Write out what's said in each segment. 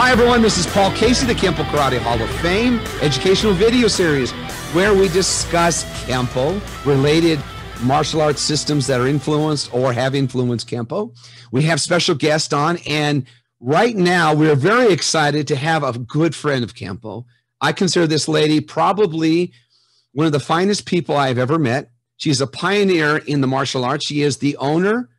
Hi, everyone. This is Paul Casey, the Kempo Karate Hall of Fame educational video series where we discuss Kempo-related martial arts systems that are influenced or have influenced Kempo. We have special guests on, and right now we're very excited to have a good friend of Kempo. I consider this lady probably one of the finest people I've ever met. She's a pioneer in the martial arts. She is the owner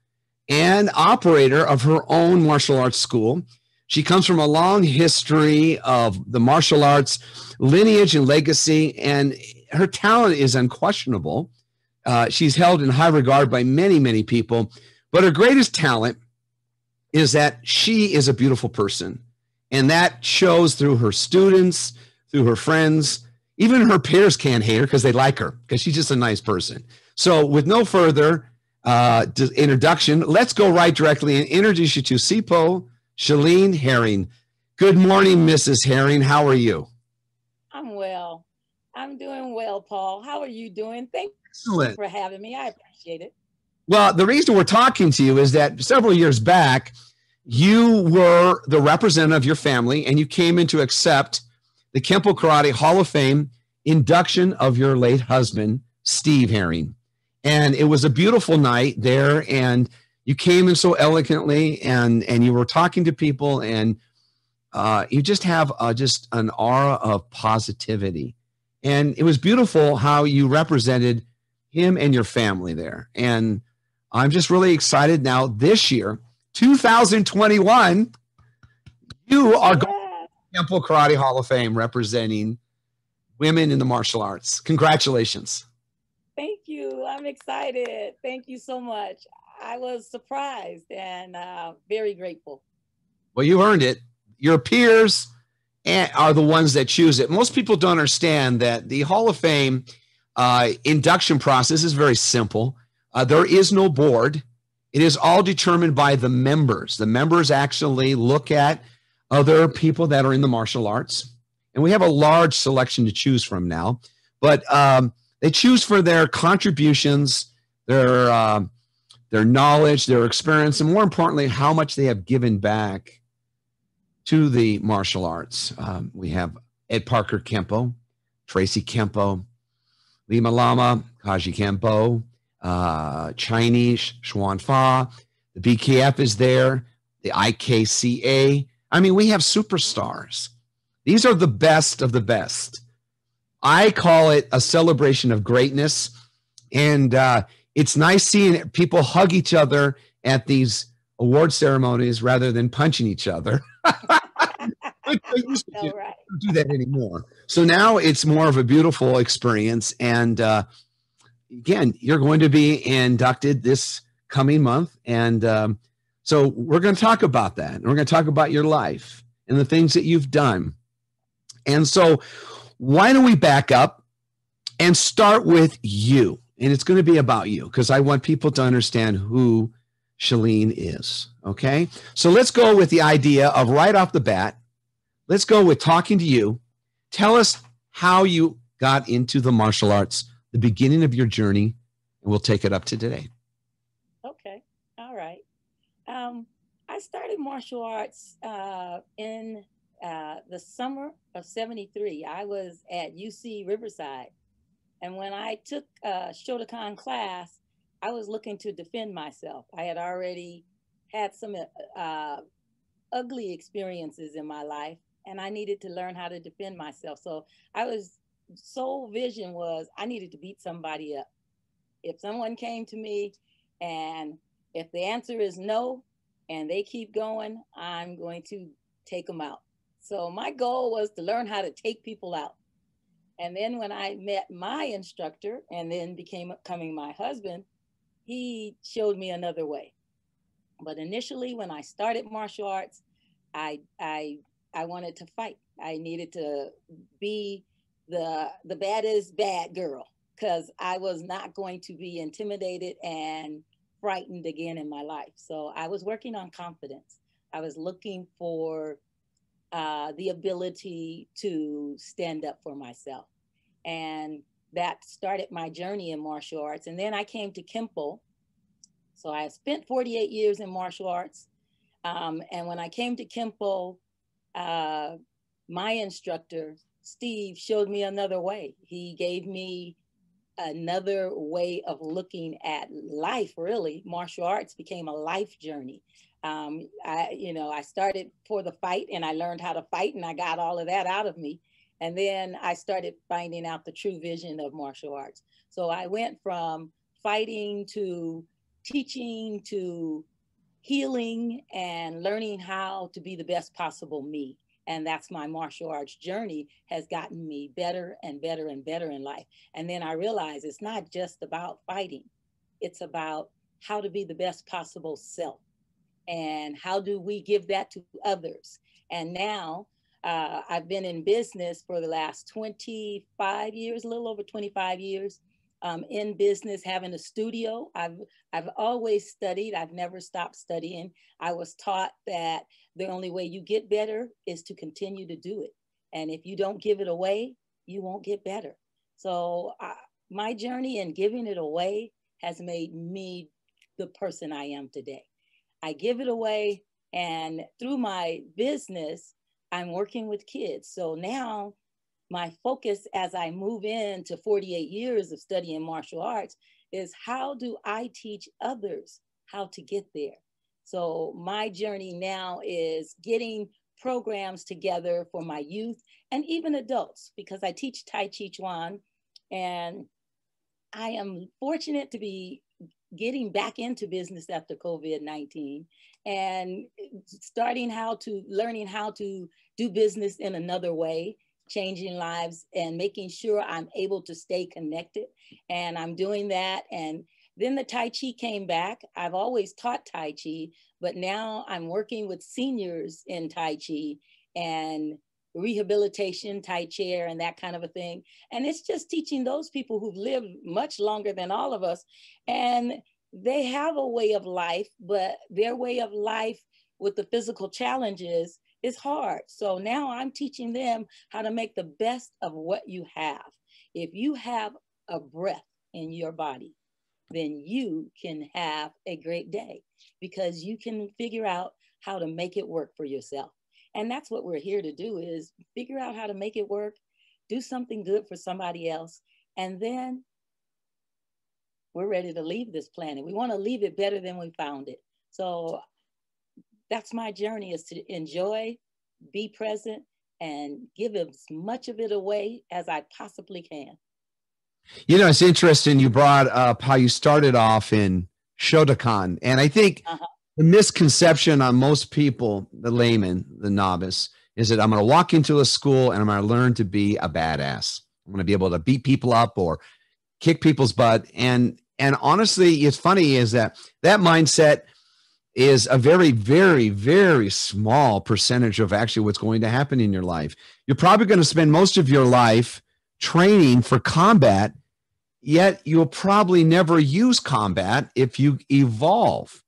and operator of her own martial arts school. She comes from a long history of the martial arts lineage and legacy, and her talent is unquestionable. She's held in high regard by many, many people, but her greatest talent is that she is a beautiful person, and that shows through her students, through her friends. Even her peers can't hate her because they like her, because she's just a nice person. So with no further introduction, let's go right directly and introduce you to Sipoo Shelene Herring. Good morning, Mrs. Herring. How are you? I'm well. I'm doing well, Paul. How are you doing? Thank Excellent. you for having me. I appreciate it. Well, the reason we're talking to you is that several years back, you were the representative of your family, and you came in to accept the Kempo Karate Hall of Fame induction of your late husband, Steve Herring. And it was a beautiful night there, and you came in so elegantly, and you were talking to people, and you just have just an aura of positivity. And it was beautiful how you represented him and your family there. And I'm just really excited now this year, 2021, you are going to the Kempo Karate Hall of Fame representing women in the martial arts. Congratulations. Thank you. I'm excited. Thank you so much. I was surprised and very grateful. Well, you earned it. Your peers are the ones that choose it. Most people don't understand that the Hall of Fame induction process is very simple. There is no board. It is all determined by the members. The members actually look at other people that are in the martial arts. And we have a large selection to choose from now. But they choose for their contributions, their knowledge, their experience, and more importantly, how much they have given back to the martial arts. We have Ed Parker Kempo, Tracy Kempo, Lima Lama, Kaji Kempo, Chinese Xuan Fa, the BKF is there, the IKCA. I mean, we have superstars. These are the best of the best. I call it a celebration of greatness, and it's nice seeing people hug each other at these award ceremonies rather than punching each other. We used to don't do that anymore. So now it's more of a beautiful experience. And again, you're going to be inducted this coming month. And so we're going to talk about that. And we're going to talk about your life and the things that you've done. And so why don't we back up and start with you? And it's going to be about you, because I want people to understand who Shelene is, okay? So let's go with the idea of right off the bat. Let's go with talking to you. Tell us how you got into the martial arts, the beginning of your journey, and we'll take it up to today. Okay, all right. I started martial arts in the summer of '73. I was at UC Riverside. And when I took Shotokan class, I was looking to defend myself. I had already had some ugly experiences in my life, and I needed to learn how to defend myself. So sole vision was I needed to beat somebody up. If someone came to me and if the answer is no, and they keep going, I'm going to take them out. So my goal was to learn how to take people out. And then when I met my instructor and then becoming my husband, he showed me another way. But initially, when I started martial arts, I wanted to fight. I needed to be the baddest bad girl, because I was not going to be intimidated and frightened again in my life. So I was working on confidence. I was looking for the ability to stand up for myself. And that started my journey in martial arts. And then I came to Kempo. So I spent 48 years in martial arts. And when I came to Kempo, my instructor, Steve, showed me another way. He gave me another way of looking at life, really. Martial arts became a life journey. I started for the fight and I learned how to fight and I got all of that out of me. And then I started finding out the true vision of martial arts. So I went from fighting to teaching to healing and learning how to be the best possible me. And that's my martial arts journey has gotten me better and better and better in life. And then I realized it's not just about fighting. It's about how to be the best possible self. And how do we give that to others? And now I've been in business for the last 25 years, a little over 25 years. In business, having a studio. I've always studied. I've never stopped studying. I was taught that the only way you get better is to continue to do it. And if you don't give it away, you won't get better. So my journey in giving it away has made me the person I am today. I give it away, and through my business, I'm working with kids. So now my focus as I move into 48 years of studying martial arts is how do I teach others how to get there? So my journey now is getting programs together for my youth and even adults, because I teach Tai-Chi Chuan, and I am fortunate to be getting back into business after COVID-19 and learning how to do business in another way, changing lives and making sure I'm able to stay connected. And I'm doing that. And then the Tai Chi came back. I've always taught Tai Chi, but now I'm working with seniors in Tai Chi and rehabilitation, Tai Chair, and that kind of a thing. And it's just teaching those people who've lived much longer than all of us. And they have a way of life, but their way of life with the physical challenges is hard. So now I'm teaching them how to make the best of what you have. If you have a breath in your body, then you can have a great day because you can figure out how to make it work for yourself. And that's what we're here to do, is figure out how to make it work, do something good for somebody else, and then we're ready to leave this planet. We want to leave it better than we found it. So that's my journey, is to enjoy, be present, and give as much of it away as I possibly can. You know, it's interesting you brought up how you started off in Shotokan. And I think the misconception on most people, the layman, the novice, is that I'm going to walk into a school and I'm going to learn to be a badass. I'm going to be able to beat people up or kick people's butt. And honestly, it's funny is that mindset is a very, very, very small percentage of actually what's going to happen in your life. You're probably going to spend most of your life training for combat, yet you'll probably never use combat if you evolve.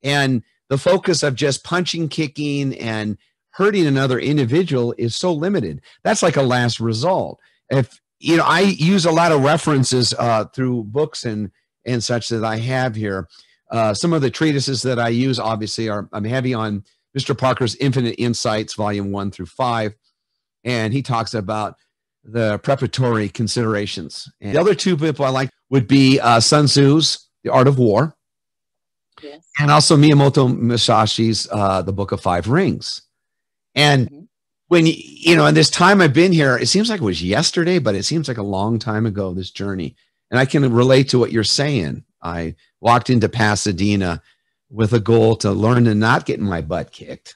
And the focus of just punching, kicking, and hurting another individual is so limited. That's like a last result. If you know, I use a lot of references through books and such that I have here. Some of the treatises that I use, obviously, I'm heavy on Mr. Parker's Infinite Insights, Volume 1 through 5. And he talks about the preparatory considerations. And the other two people I like would be Sun Tzu's The Art of War. Yes. And also Miyamoto Musashi's The Book of Five Rings. And when, you know, in this time I've been here, it seems like it was yesterday, but it seems like a long time ago, this journey. And I can relate to what you're saying. I walked into Pasadena with a goal to learn to not get my butt kicked.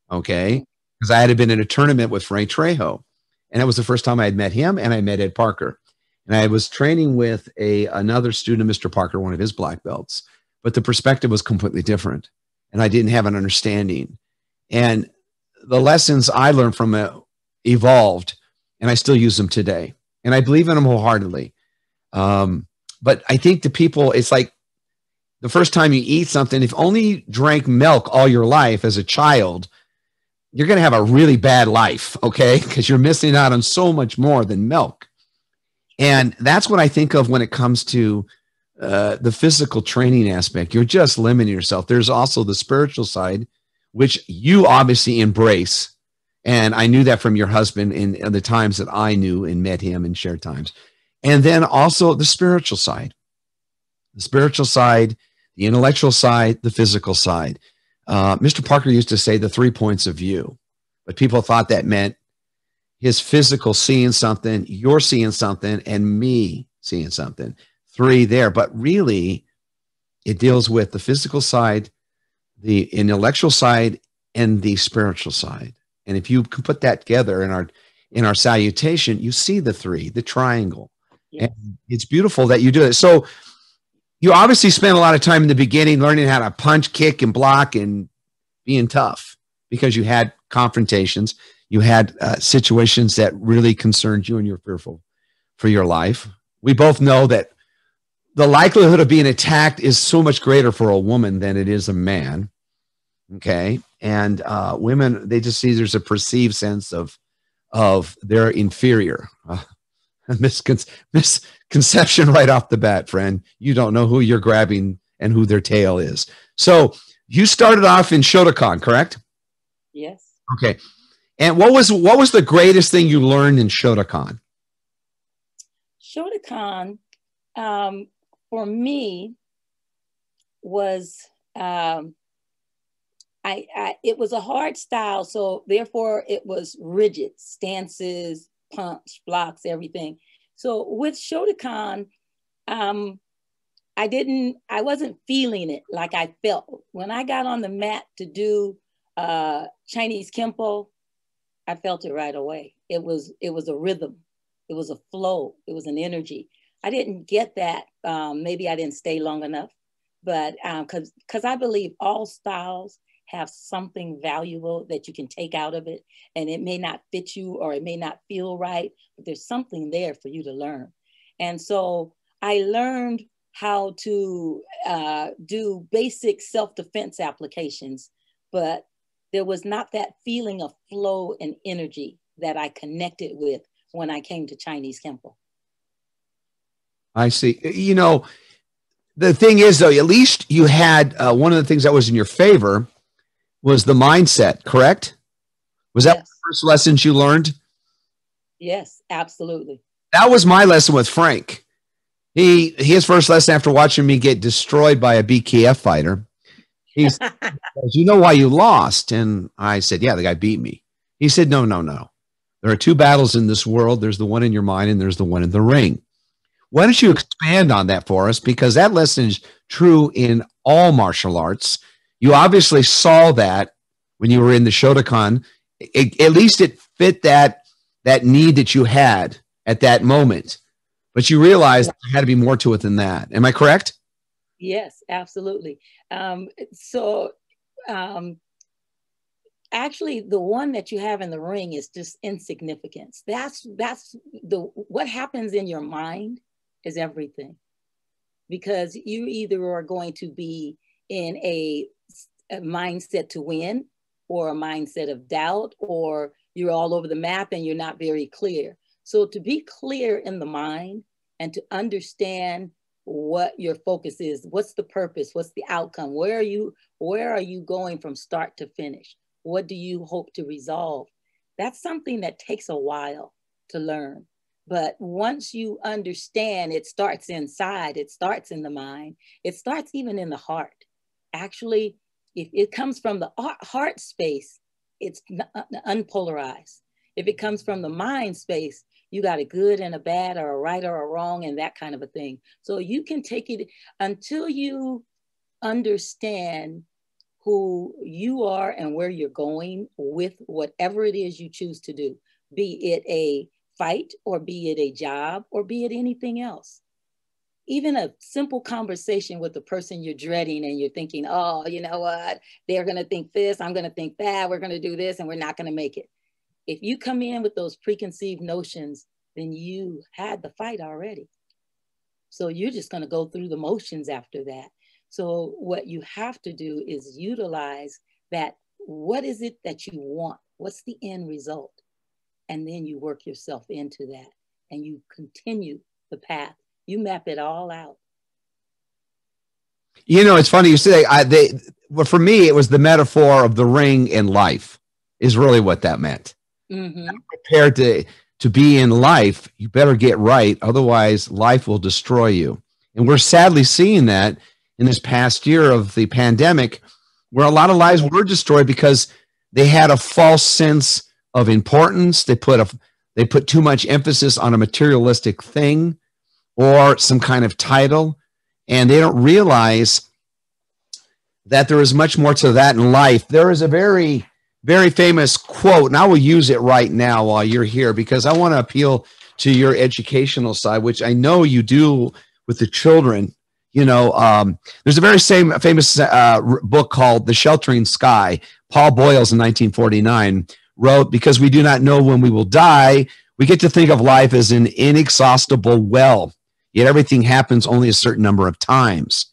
Okay. Because I had been in a tournament with Frank Trejo. And it was the first time I had met him, and I met Ed Parker. And I was training with another student, Mr. Parker, one of his black belts. But the perspective was completely different. And I didn't have an understanding. And the lessons I learned from it evolved, and I still use them today. And I believe in them wholeheartedly. But I think the people, it's like the first time you eat something, if only you drank milk all your life as a child, you're going to have a really bad life, okay? Because you're missing out on so much more than milk. And that's what I think of when it comes to the physical training aspect. You're just limiting yourself. There's also the spiritual side, which you obviously embrace. And I knew that from your husband in the times that I knew and met him and shared times. And then also the spiritual side, the intellectual side, the physical side. Mr. Parker used to say the 3 points of view, but people thought that meant his physical seeing something, you're seeing something, and me seeing something. 3 there. But really, it deals with the physical side, the intellectual side, and the spiritual side. And if you can put that together in our salutation, you see the 3, the triangle. Yes. And it's beautiful that you do it. So you obviously spent a lot of time in the beginning learning how to punch, kick, and block and being tough because you had confrontations. You had situations that really concerned you and you were fearful for your life. We both know that the likelihood of being attacked is so much greater for a woman than it is a man. Okay. And women, they just see there's a perceived sense of they're inferior. Misconception right off the bat, friend. You don't know who you're grabbing and who their tail is. So you started off in Shotokan, correct? Yes. Okay. And what was the greatest thing you learned in Shotokan? Shotokan, for me, was it was a hard style, so therefore it was rigid stances, punch, blocks, everything. So with Shotokan, I wasn't feeling it like I felt. When I got on the mat to do Chinese Kempo, I felt it right away. It was a rhythm. It was a flow. It was an energy. I didn't get that. Maybe I didn't stay long enough, but because I believe all styles have something valuable that you can take out of it, and it may not fit you or it may not feel right, but there's something there for you to learn. And so I learned how to do basic self-defense applications, but there was not that feeling of flow and energy that I connected with when I came to Chinese Kempo. I see. You know, the thing is, though, at least you had one of the things that was in your favor was the mindset, correct? Was that the first lessons you learned? Yes, absolutely. That was my lesson with Frank. His first lesson after watching me get destroyed by a BKF fighter, he said, you know why you lost? And I said, yeah, the guy beat me. He said, no. There are 2 battles in this world. There's the one in your mind and there's the one in the ring. Why don't you expand on that for us? Because that lesson is true in all martial arts. You obviously saw that when you were in the Shotokan. At least it fit that need that you had at that moment. But you realized there had to be more to it than that. Am I correct? Yes, absolutely. Actually, the one that you have in the ring is just insignificance. What happens in your mind is everything, because you either are going to be in a mindset to win, or a mindset of doubt, or you're all over the map and you're not very clear. So to be clear in the mind and to understand what your focus is, what's the purpose, what's the outcome, where are you going from start to finish? What do you hope to resolve? That's something that takes a while to learn. But once you understand, it starts inside, it starts in the mind, it starts even in the heart. Actually, if it comes from the heart space, it's unpolarized. If it comes from the mind space, you got a good and a bad, or a right or a wrong, and that kind of a thing. So you can take it until you understand who you are and where you're going with whatever it is you choose to do, be it a fight, or be it a job, or be it anything else. Even a simple conversation with the person you're dreading and you're thinking, oh, you know what? They're going to think this, I'm going to think that, we're going to do this, and we're not going to make it. If you come in with those preconceived notions, then you had the fight already. So you're just going to go through the motions after that. So what you have to do is utilize that. What is it that you want? What's the end result? And then you work yourself into that and you continue the path. You map it all out. You know, it's funny you say, well, for me, it was the metaphor of the ring in life. is really what that meant. Mm-hmm. Prepared to be in life, you better get right. Otherwise, life will destroy you. And we're sadly seeing that in this past year of the pandemic, where a lot of lives were destroyed because they had a false sense of importance. They put too much emphasis on a materialistic thing or some kind of title, and they don't realize that there is much more to that in life. There is a very, very famous quote, and I will use it right now while you're here because I want to appeal to your educational side, which I know you do with the children. You know, there's a very famous book called The Sheltering Sky. Paul Boyles in 1949 wrote, because we do not know when we will die, we get to think of life as an inexhaustible well, yet everything happens only a certain number of times.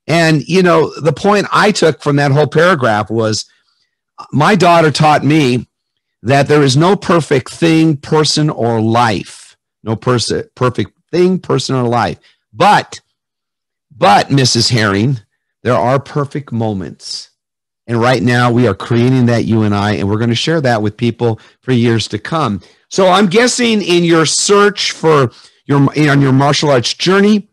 And, you know, the point I took from that whole paragraph was my daughter taught me that there is no perfect thing, person, or life. No perfect thing, person, or life. But Mrs. Herring, there are perfect moments. And right now we are creating that, you and I, and we're going to share that with people for years to come. So I'm guessing in your search for on your martial arts journey,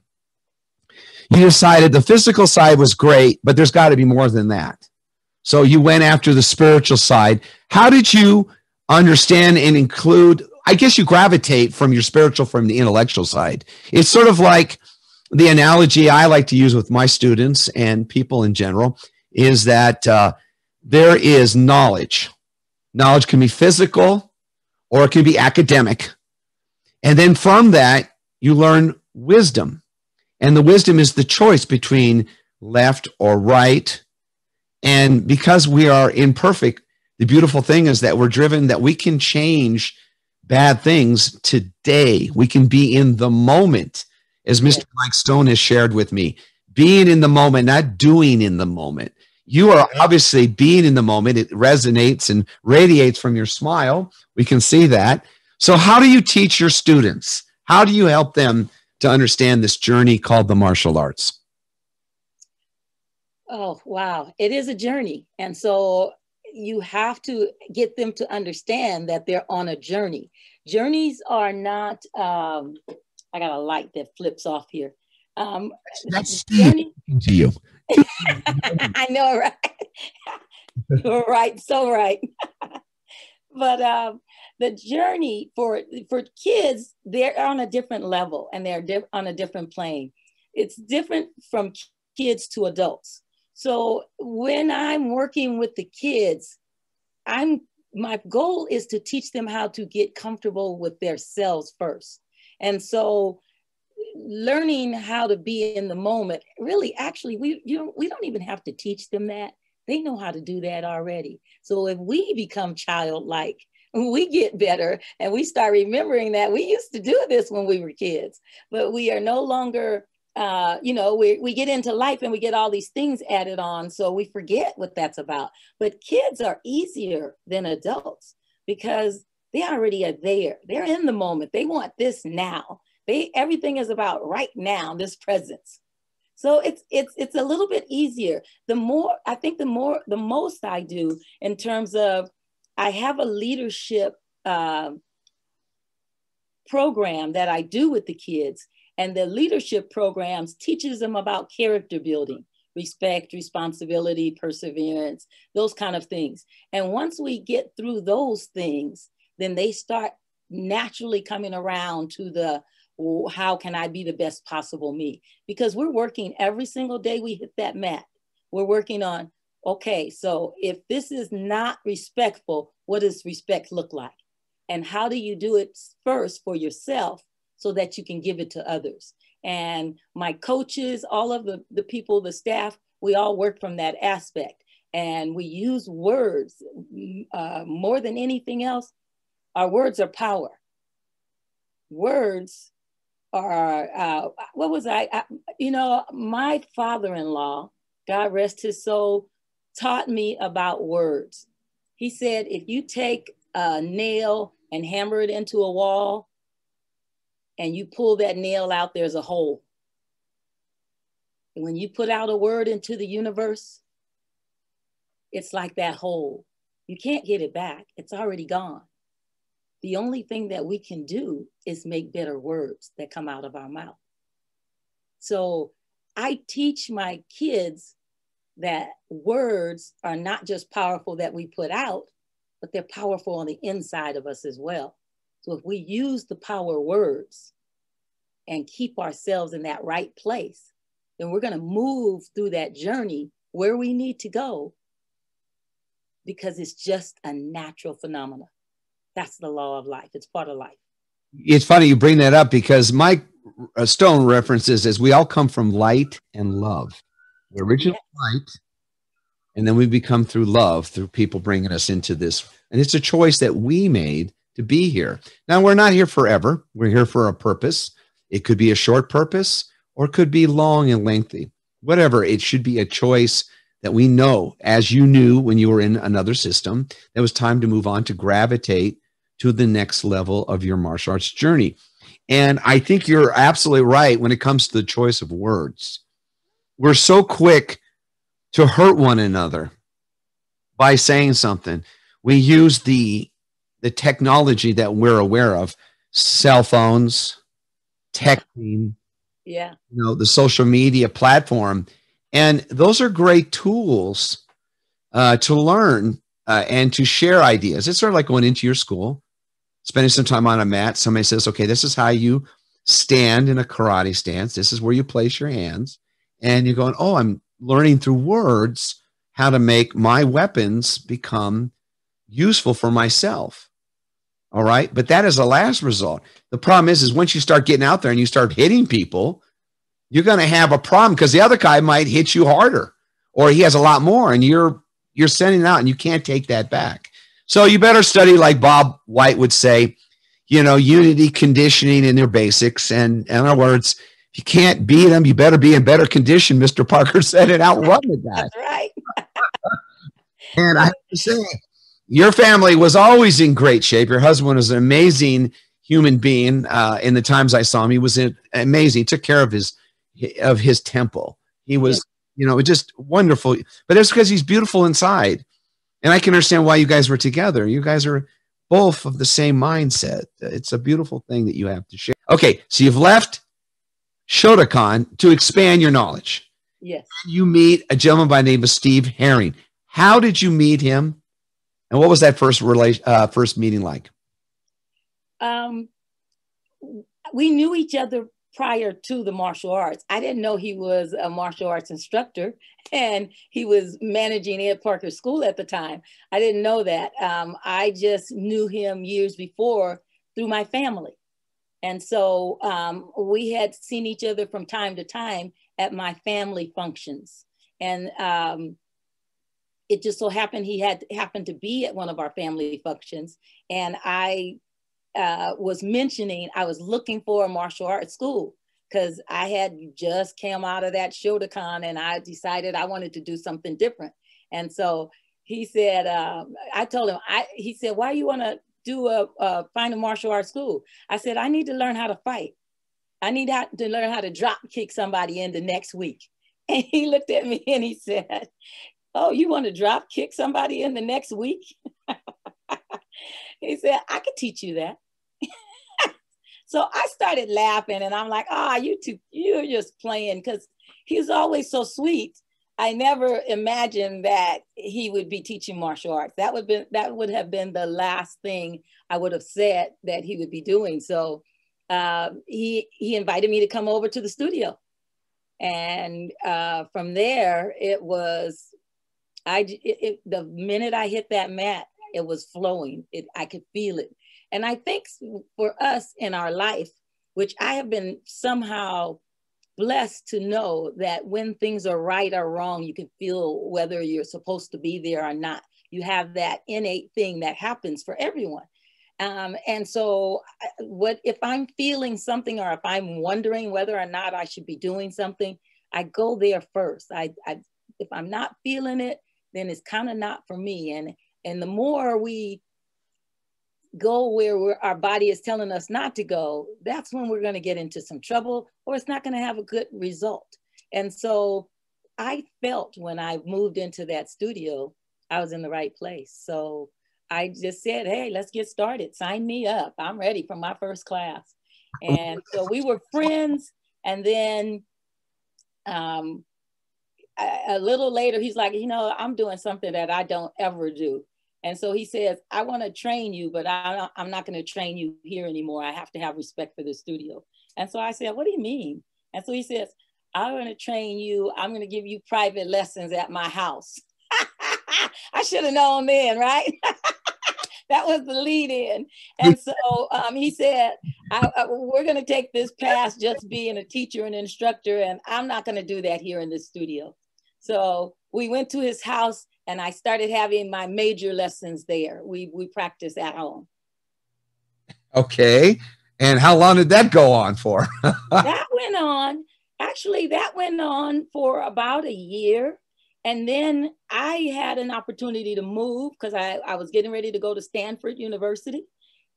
you decided the physical side was great, but there's got to be more than that. So you went after the spiritual side. How did you understand and include, I guess you gravitate from your spiritual, from the intellectual side. It's sort of like the analogy I like to use with my students and people in general is that there is knowledge. Knowledge can be physical or it can be academic. And then from that, you learn wisdom. And the wisdom is the choice between left or right. And because we are imperfect, the beautiful thing is that we're driven that we can change bad things today. We can be in the moment, as Mr. Mike Stone has shared with me, being in the moment, not doing in the moment. You are obviously being in the moment. It resonates and radiates from your smile. We can see that. So how do you teach your students? How do you help them to understand this journey called the martial arts? Oh, wow. It is a journey. And so you have to get them to understand that they're on a journey. Journeys are not, I got a light that flips off here. That's journey to you. I know, right? You're right. So right. But the journey for kids, they're on a different level and they're on a different plane. It's different from kids to adults. So when I'm working with the kids, my goal is to teach them how to get comfortable with themselves first. And so learning how to be in the moment, really, actually, we don't even have to teach them that. They know how to do that already. So if we become childlike, we get better and we start remembering that we used to do this when we were kids, but we are no longer, we get into life and we get all these things added on. So we forget what that's about. But kids are easier than adults because they already are there. They're in the moment. They want this now. Everything is about right now, this presence. So it's a little bit easier. The most I do in terms of, I have a leadership program that I do with the kids, and the leadership programs teaches them about character building, respect, responsibility, perseverance, those kind of things. And once we get through those things, then they start naturally coming around to the, how can I be the best possible me? Because we're working every single day we hit that mat. We're working on, okay, so if this is not respectful, what does respect look like? And how do you do it first for yourself so that you can give it to others? And my coaches, all of the people, the staff, we all work from that aspect. And we use words more than anything else. Our words are power. Words are, my father-in-law, God rest his soul, taught me about words. He said, if you take a nail and hammer it into a wall and you pull that nail out, there's a hole. And when you put out a word into the universe, it's like that hole. You can't get it back. It's already gone. The only thing that we can do is make better words that come out of our mouth. So I teach my kids that words are not just powerful that we put out, but they're powerful on the inside of us as well. So if we use the power words and keep ourselves in that right place, then we're going to move through that journey where we need to go, because it's just a natural phenomenon. That's the law of life. It's part of life. It's funny you bring that up, because Mike Stone references as we all come from light and love. The original light, and then we become through love, through people bringing us into this. And it's a choice that we made to be here. Now, we're not here forever. We're here for a purpose. It could be a short purpose, or it could be long and lengthy. Whatever, it should be a choice that we know, as you knew when you were in another system, that it was time to move on, to gravitate to the next level of your martial arts journey. And I think you're absolutely right when it comes to the choice of words. We're so quick to hurt one another by saying something. We use the technology that we're aware of, cell phones, texting, the social media platform. And those are great tools to learn and to share ideas. It's sort of like going into your school, spending some time on a mat. Somebody says, okay, this is how you stand in a karate stance. This is where you place your hands. And you're going, oh, I'm learning through words how to make my weapons become useful for myself. All right. But that is the last result. The problem is once you start getting out there and you start hitting people, you're going to have a problem, because the other guy might hit you harder, or he has a lot more, and you're sending it out and you can't take that back. So you better study, like Bob White would say, unity conditioning in their basics. And in other words, if you can't beat them, you better be in better condition. Mr. Parker said it, outrun the guy. That's right. And I have to say, your family was always in great shape. Your husband was an amazing human being. In the times I saw him, he was amazing. He took care of his temple. He was, just wonderful. But it's because he's beautiful inside. And I can understand why you guys were together. You guys are both of the same mindset. It's a beautiful thing that you have to share. Okay, so you've left Shotokan to expand your knowledge. Yes. You meet a gentleman by the name of Steve Herring. How did you meet him? And what was that first meeting like? We knew each other prior to the martial arts. I didn't know he was a martial arts instructor, and he was managing Ed Parker School at the time. I didn't know that. I just knew him years before through my family. And so we had seen each other from time to time at my family functions. And it just so happened he happened to be at one of our family functions. And I was mentioning, I was looking for a martial arts school, because I had just came out of that Shotokan, and I decided I wanted to do something different. And so he said, I told him, he said, why you want to find a martial arts school? I said, I need to learn how to fight. I need to learn how to drop kick somebody in the next week. And he looked at me and he said, oh, you want to drop kick somebody in the next week? He said, I could teach you that. So I started laughing, and I'm like, you're just playing, because he was always so sweet. I never imagined that he would be teaching martial arts. That would have been the last thing I would have said that he would be doing. So he invited me to come over to the studio. And from there, it was, the minute I hit that mat, it was flowing. I could feel it. And I think for us in our life, which I have been somehow blessed to know, that when things are right or wrong, you can feel whether you're supposed to be there or not. You have that innate thing that happens for everyone. And so if I'm feeling something, or if I'm wondering whether or not I should be doing something, I go there first. If I'm not feeling it, then it's kind of not for me. And the more we go where our body is telling us not to go, that's when we're going to get into some trouble, or it's not going to have a good result. And so I felt when I moved into that studio I was in the right place. So I just said, hey, let's get started. Sign me up. I'm ready for my first class. And so we were friends. And then a little later, he's like, you know, I'm doing something that I don't ever do. And so he says, I want to train you, but I'm not going to train you here anymore. I have to have respect for the studio. And so I said, what do you mean? And so he says, I'm going to train you. I'm going to give you private lessons at my house. I should have known then, right? That was the lead in. And so he said, we're going to take this past just being a teacher and instructor, and I'm not going to do that here in this studio. So we went to his house and I started having my major lessons there. We practiced at home. Okay. And how long did that go on for? That went on for about a year. And then I had an opportunity to move because I was getting ready to go to Stanford University.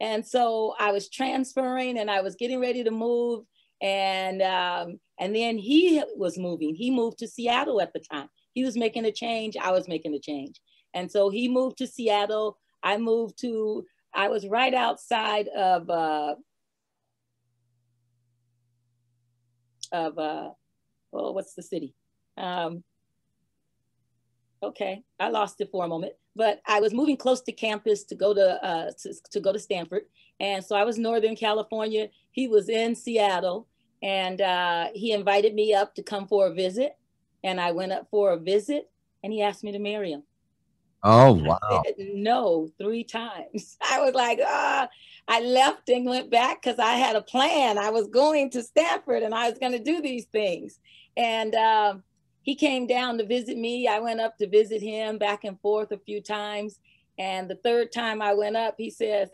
And so I was transferring and I was getting ready to move. And then he was moving. He moved to Seattle at the time. He was making a change. I was making a change. And so he moved to Seattle. I was right outside of what's the city? Okay, I lost it for a moment, but I was moving close to campus to go to Stanford. And so I was Northern California. He was in Seattle, and he invited me up to come for a visit. And I went up for a visit and he asked me to marry him. Oh, wow. I said no 3 times. I was like, I left and went back because I had a plan. I was going to Stanford and I was going to do these things. And he came down to visit me. I went up to visit him back and forth a few times. And the 3rd time I went up, he says,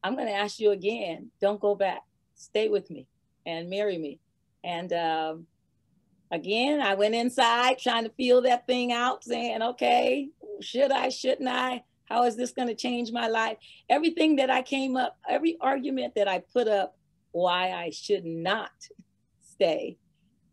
I'm going to ask you again. Don't go back. Stay with me and marry me. And again, I went inside trying to feel that thing out, saying, okay, should I, shouldn't I? How is this going to change my life? Everything that I came up, every argument that I put up why I should not stay,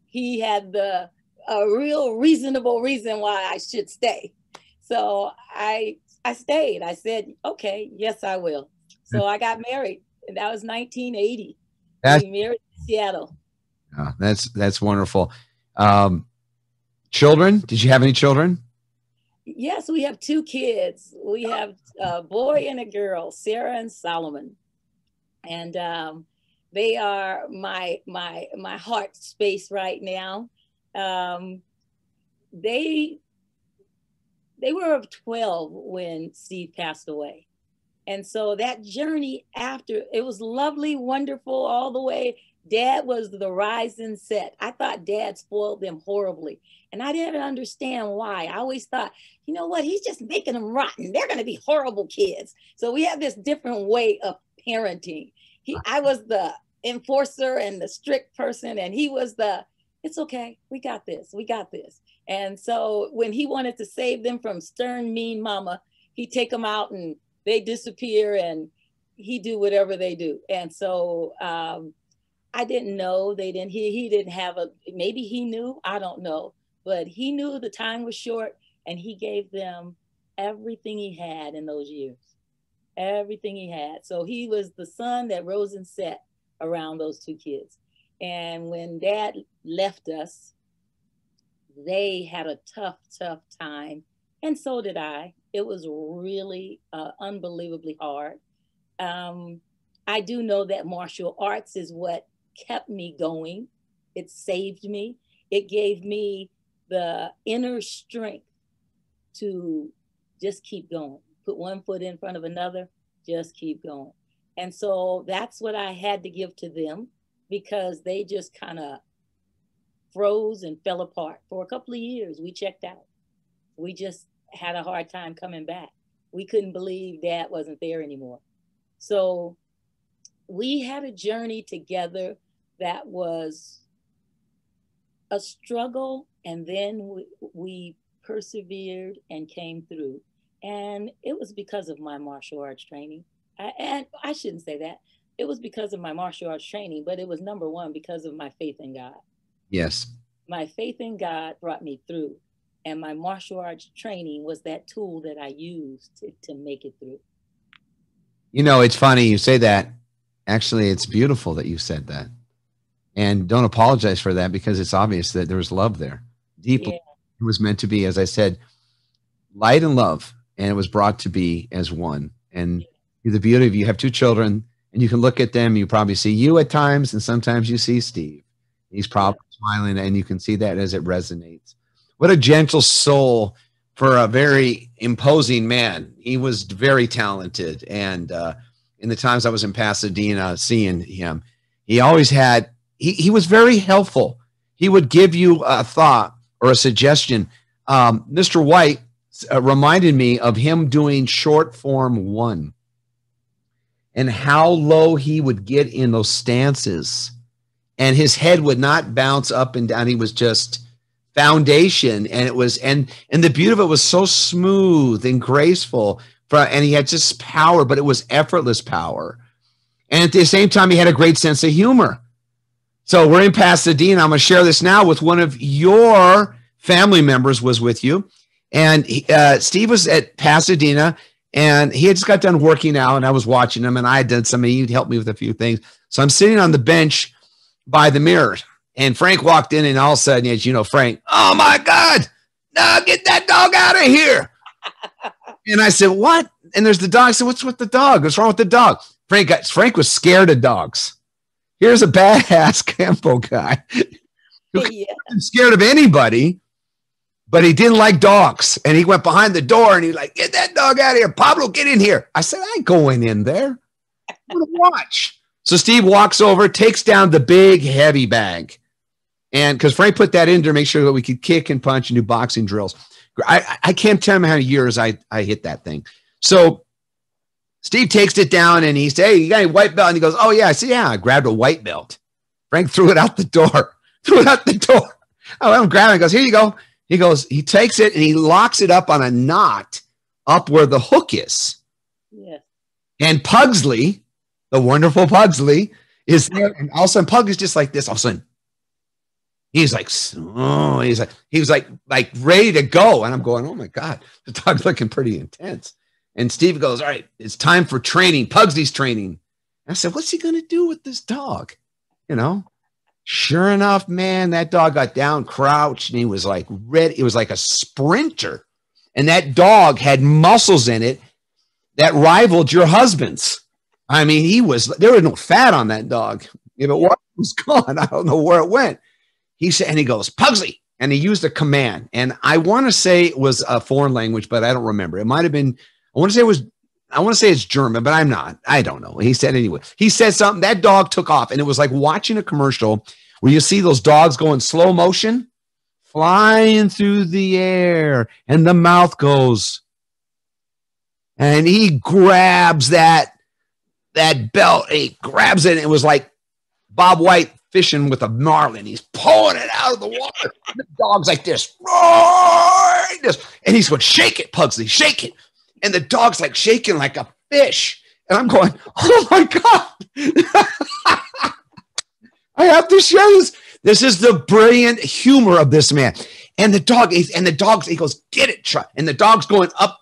he had a real reasonable reason why I should stay. So I stayed. I said, okay, yes, I will. So I got married, and that was 1980. We married in Seattle. Oh, that's wonderful. Children? Did you have any children? Yes, we have 2 kids. We have a boy and a girl, Sarah and Solomon, and they are my heart space right now. They were 12 when Steve passed away. And so that journey after, it was lovely, wonderful, all the way. Dad was the rise and set. I thought Dad spoiled them horribly. And I didn't understand why. I always thought, you know what, he's just making them rotten. They're going to be horrible kids. So we have this different way of parenting. I was the enforcer and the strict person, and he was it's okay, we got this, we got this. And so when he wanted to save them from stern, mean mama, he'd take them out and they disappear and he do whatever they do. And so I didn't know, he didn't have maybe he knew, I don't know, but he knew the time was short and he gave them everything he had in those years, everything he had. So he was the sun that rose and set around those 2 kids. And when Dad left us, they had a tough time. And so did I. It was really unbelievably hard. I do know that martial arts is what kept me going. It saved me. It gave me the inner strength to just keep going. Put one foot in front of another, just keep going. And so that's what I had to give to them, because they just kind of froze and fell apart. For a couple of years, we checked out. We just had a hard time coming back. We couldn't believe Dad wasn't there anymore. So we had a journey together that was a struggle, and then we persevered and came through. And it was because of my martial arts training. And I shouldn't say that. It was because of my martial arts training, but it was number one because of my faith in God. Yes. My faith in God brought me through. And my martial arts training was that tool that I used to make it through. You know, it's funny you say that. Actually, it's beautiful that you said that. And don't apologize for that, because it's obvious that there was love there. Deeply. Yeah. It was meant to be, as I said, light and love. And it was brought to be as one. And the beauty of you have two children, and you can look at them. You probably see you at times, and sometimes you see Steve. He's probably smiling, and you can see that as it resonates. What a gentle soul for a very imposing man. He was very talented. And in the times I was in Pasadena seeing him, he always had, he was very helpful. He would give you a thought or a suggestion. Mr. White reminded me of him doing short form 1 and how low he would get in those stances. And his head would not bounce up and down. He was just foundation. And it was, and the beauty of it was so smooth and graceful. And he had just power, but it was effortless power. And at the same time, he had a great sense of humor. So we're in Pasadena. I'm going to share this now with one of your family members was with you. And Steve was at Pasadena, and he had just got done working out, and I was watching him, and I had done something. He'd helped me with a few things. So I'm sitting on the bench by the mirror, and Frank walked in, and all of a sudden, as you know, Frank, oh my God, no, get that dog out of here. And I said, what? And there's the dog. I said, what's with the dog? What's wrong with the dog? Frank was scared of dogs. Here's a badass Kempo guy who wasn't scared of anybody, but he didn't like dogs. And he went behind the door and he like, get that dog out of here. Pablo, get in here. I said, I ain't going in there. I'm going to watch. So Steve walks over, takes down the big, heavy bag. And because Frank put that in to make sure that we could kick and punch and do boxing drills. I can't tell him how many years I hit that thing. So Steve takes it down and he said, hey, you got any white belt? And he goes, oh, yeah. I said, yeah, I grabbed a white belt. Frank threw it out the door. Oh, I'm grabbing it. He goes, here you go. He goes, he takes it and he locks it up on a knot up where the hook is. Yeah. And Pugsley, the wonderful Pugsley, is there. And all of a sudden, Pug is just like this. All of a sudden, he's like, oh, he was like ready to go. And I'm going, oh my God, the dog's looking pretty intense. And Steve goes, all right, it's time for training. Pugsley's training. And I said, what's he going to do with this dog? You know, sure enough, man, that dog got down, crouched, and he was like ready. It was like a sprinter. And that dog had muscles in it that rivaled your husband's. I mean, there was no fat on that dog. If it was gone, I don't know where it went. He said, and he goes, Pugsley. And he used a command. And I want to say it was a foreign language, but I don't remember. It might have been, I want to say it's German, but I'm not. I don't know. He said anyway. He said something. That dog took off. And it was like watching a commercial where you see those dogs go in slow motion, flying through the air, and the mouth goes. And he grabs that belt. He grabs it. And it was like Bob White fishing with a marlin. He's pulling it out of the water. The dog's like this. And he's going, shake it, Pugsley, shake it. And the dog's like shaking like a fish. And I'm going, oh my God. I have to share this. This is the brilliant humor of this man. And the dog, he goes, get it, Chuck. And the dog's going up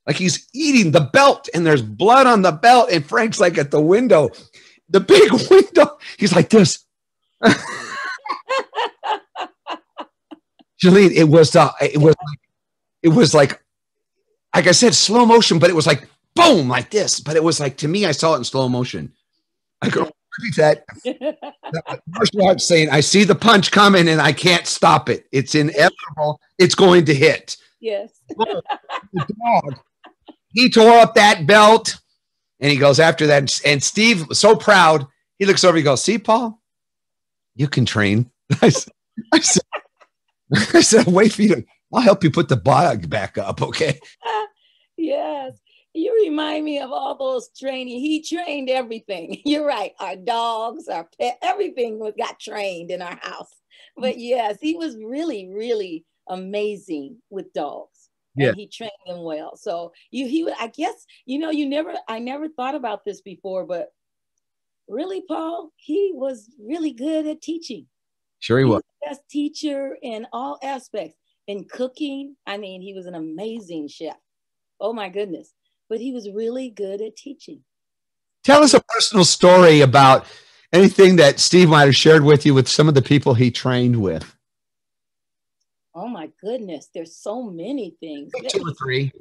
like he's eating the belt. And there's blood on the belt. And Frank's like at the window, the big window. He's like this. Shelene, it was like I said, slow motion, but it was like boom, like this. But it was like, to me, I saw it in slow motion. I go, that martial arts saying, I see the punch coming and I can't stop it. It's inevitable. It's going to hit. Yes. The dog, he tore up that belt and he goes after that. And Steve was so proud. He looks over, he goes, see, Paul, you can train. I said, wait for you. I'll help you put the bog back up, okay? Yes. You remind me of all those training. He trained everything. You're right. Our dogs, our pet, everything got trained in our house. But yes, he was really, really amazing with dogs. Yeah. And he trained them well. So I guess, I never thought about this before, but really, Paul, he was really good at teaching. Sure he was. The best teacher in all aspects. In cooking, I mean, he was an amazing chef. Oh my goodness. But he was really good at teaching. Tell us a personal story about anything that Steve might have shared with you with some of the people he trained with. Oh my goodness. There's so many things. Two or three.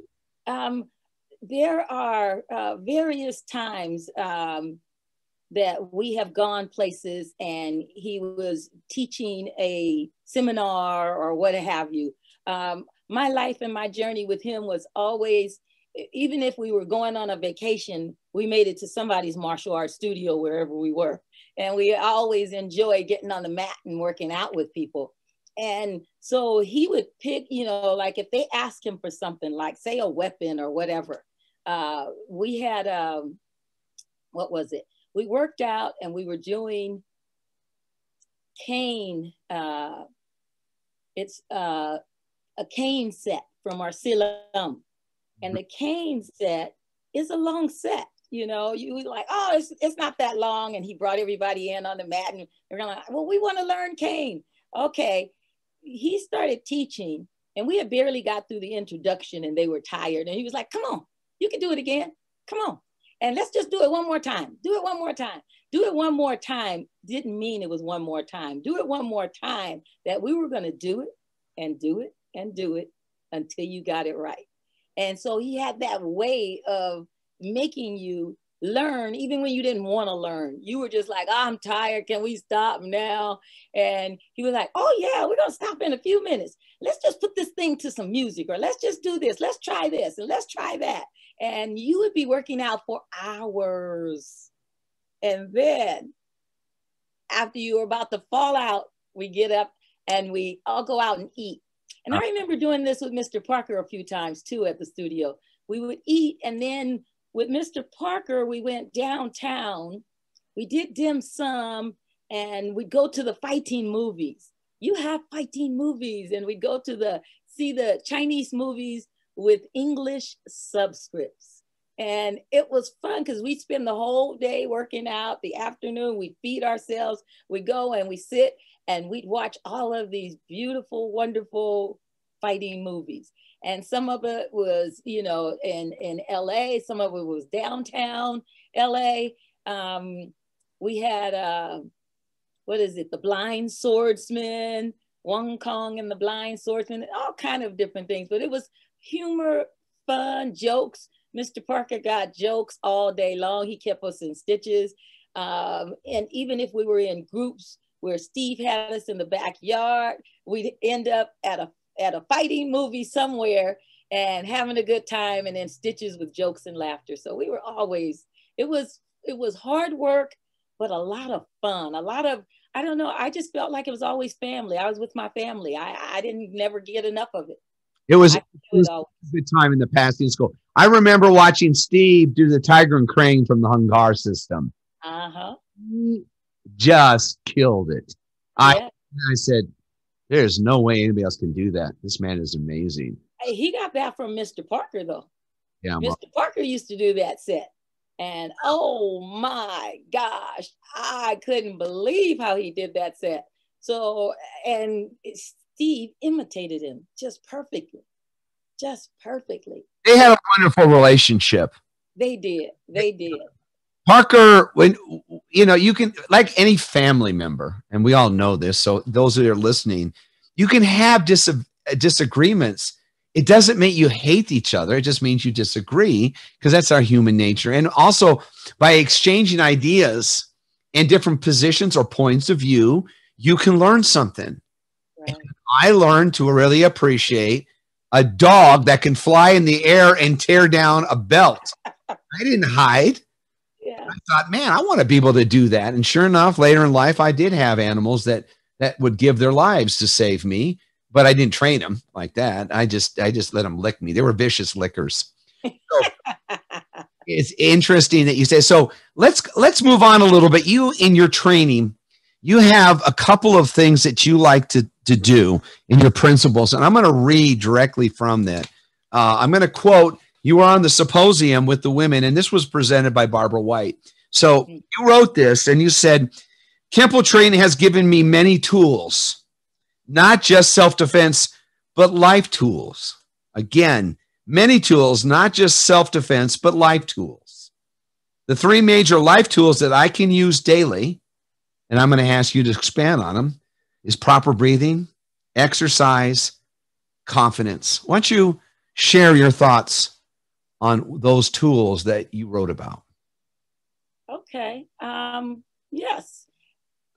There are various times that we have gone places and he was teaching a seminar or what have you. My life and my journey with him was always, even if we were going on a vacation, we made it to somebody's martial arts studio wherever we were. And we always enjoyed getting on the mat and working out with people. And so he would pick, you know, like if they ask him for something, like say a weapon or whatever, we had, what was it? We worked out and we were doing cane. It's a cane set from our Silum. And the cane set is a long set. You know, you like, oh, it's not that long. And he brought everybody in on the mat and they're like, well, we want to learn cane. Okay. He started teaching and we had barely got through the introduction and they were tired. And he was like, come on, you can do it again. Come on. And let's just do it one more time. Do it one more time. Do it one more time. Didn't mean it was one more time. Do it one more time, that we were going to do it and do it and do it until you got it right. And so he had that way of making you learn, even when you didn't want to learn. You were just like, oh, I'm tired. Can we stop now? And he was like, oh yeah, we're going to stop in a few minutes. Let's just put this thing to some music, or let's just do this. Let's try this and let's try that. And you would be working out for hours. And then after you were about to fall out, we get up and we all go out and eat. And I remember doing this with Mr. Parker a few times too at the studio. We would eat, and then with Mr. Parker, we went downtown. We did dim sum, and we'd go to the fighting movies. You have fighting movies, and we'd go to see the Chinese movies with English subscripts. And it was fun because we'd spend the whole day working out. The afternoon, we'd feed ourselves. We'd go and we sit and we'd watch all of these beautiful, wonderful fighting movies. And some of it was, you know, in LA, some of it was downtown LA. We had, what is it? The Blind Swordsman, Wong Kong and the Blind Swordsman, all kind of different things. But it was humor, fun, jokes. Mr. Parker got jokes all day long. He kept us in stitches. And even if we were in groups where Steve had us in the backyard, we'd end up at a fighting movie somewhere and having a good time, and then stitches with jokes and laughter. So we were always, it was hard work, but a lot of fun, a lot of, I don't know, I just felt like it was always family. I was with my family. I didn't never get enough of it. It was a good time in the passing school. I remember watching Steve do the Tiger and Crane from the Hungar system. He just killed it. Yeah. I said, there's no way anybody else can do that. This man is amazing. He got that from Mr. Parker, though. Yeah, Mr. Parker used to do that set. And oh my gosh, I couldn't believe how he did that set. So, and Steve imitated him just perfectly. Just perfectly. They had a wonderful relationship. They did. They did. Parker, when you know, you can, like any family member, and we all know this, so those that are listening, you can have disagreements. It doesn't mean you hate each other. It just means you disagree, because that's our human nature. And also, by exchanging ideas and different positions or points of view, you can learn something. Right. I learned to really appreciate a dog that can fly in the air and tear down a belt. I didn't hide. Yeah. I thought, man, I want to be able to do that. And sure enough, later in life, I did have animals that would give their lives to save me, but I didn't train them like that. I just let them lick me. They were vicious lickers. So it's interesting that you say, so let's move on a little bit. You, in your training, you have a couple of things that you like to do in your principles. And I'm going to read directly from that. I'm going to quote, you were on the symposium with the women, and this was presented by Barbara White. So you wrote this and you said, Kenpo training has given me many tools, not just self-defense, but life tools. Again, many tools, not just self-defense, but life tools. The three major life tools that I can use daily, and I'm going to ask you to expand on them, is proper breathing, exercise, confidence. Why don't you share your thoughts on those tools that you wrote about? Okay. Yes.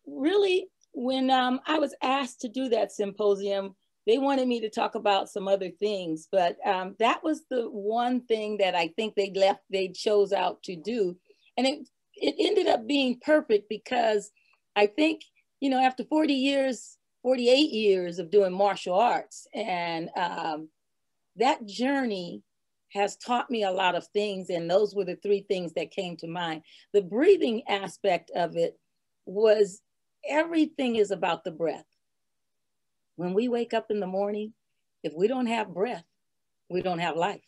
Really, when I was asked to do that symposium, they wanted me to talk about some other things, but that was the one thing that I think they chose out to do. And it ended up being perfect because I think, you know, after 40 years, 48 years of doing martial arts, and that journey has taught me a lot of things. And those were the three things that came to mind. The breathing aspect of it was everything is about the breath. When we wake up in the morning, if we don't have breath, we don't have life.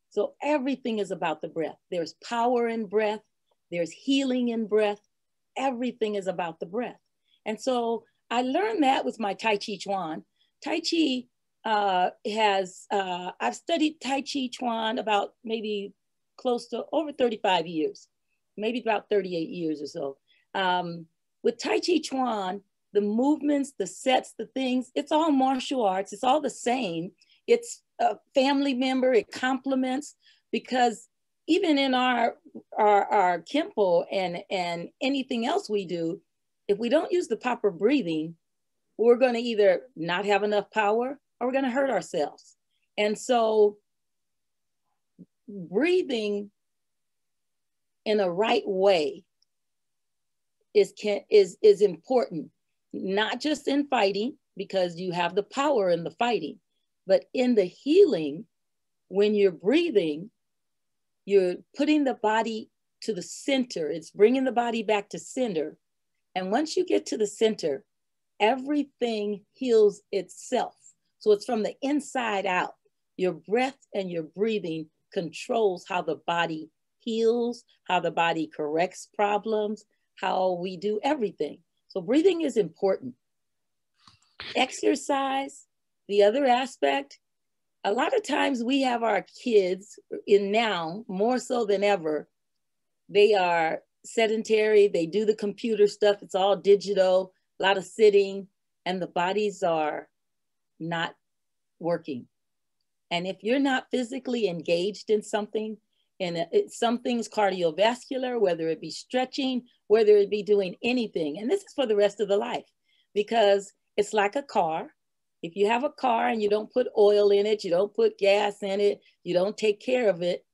So everything is about the breath. There's power in breath. There's healing in breath. Everything is about the breath. And so I learned that with my Tai-Chi Chuan. Tai-Chi I've studied Tai-Chi Chuan about maybe close to over 35 years, maybe about 38 years or so. With Tai-Chi Chuan, the movements, the sets, the things, it's all martial arts. It's all the same. It's a family member. It complements, because even in our Kempo and anything else we do, if we don't use the proper breathing, we're going to either not have enough power or we're going to hurt ourselves. And so breathing in a right way is important. Not just in fighting, because you have the power in the fighting, but in the healing. When you're breathing, you're putting the body to the center. It's bringing the body back to center. And once you get to the center, everything heals itself. So it's from the inside out. Your breath and your breathing controls how the body heals, how the body corrects problems, how we do everything. So breathing is important. Exercise, the other aspect, a lot of times we have our kids in now, more so than ever, they are sedentary, they do the computer stuff, it's all digital, a lot of sitting, and the bodies are not working. And if you're not physically engaged in something, and something's cardiovascular, whether it be stretching, whether it be doing anything. And this is for the rest of the life, because it's like a car. If you have a car and you don't put oil in it, you don't put gas in it, you don't take care of it,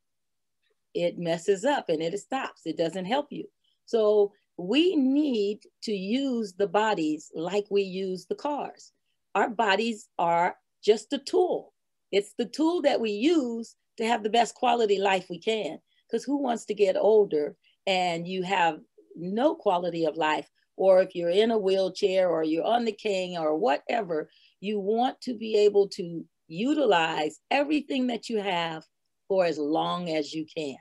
it messes up and it stops. It doesn't help you. So we need to use the bodies like we use the cars. Our bodies are just a tool. It's the tool that we use to have the best quality life we can. Because who wants to get older and you have no quality of life? Or if you're in a wheelchair or you're on the cane or whatever, you want to be able to utilize everything that you have for as long as you can.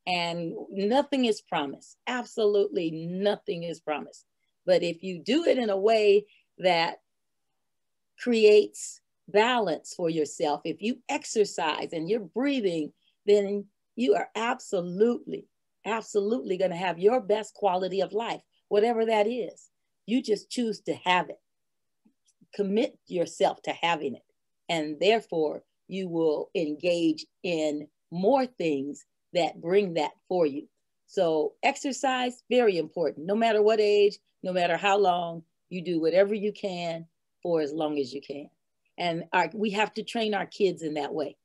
And nothing is promised. Absolutely nothing is promised. But if you do it in a way that creates balance for yourself, if you exercise and you're breathing, then you are absolutely going to have your best quality of life, whatever that is. You just choose to have it. Commit yourself to having it. And therefore, you will engage in more things that bring that for you. So exercise, very important. No matter what age, no matter how long, you do whatever you can for as long as you can. And we have to train our kids in that way.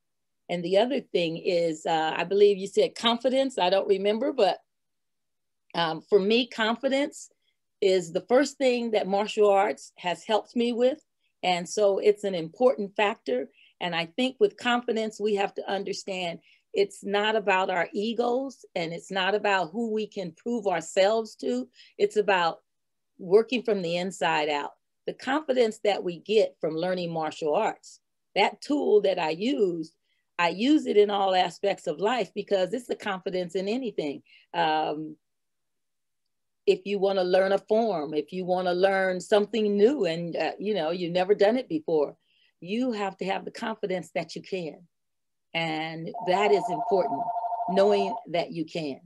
And the other thing is, I believe you said confidence. I don't remember, but for me, confidence is the first thing that martial arts has helped me with. And so it's an important factor. And I think with confidence, we have to understand it's not about our egos and it's not about who we can prove ourselves to. It's about working from the inside out. The confidence that we get from learning martial arts, that tool that I use it in all aspects of life because it's the confidence in anything. If you want to learn a form, if you want to learn something new and, you've never done it before, you have to have the confidence that you can. And that is important, knowing that you can.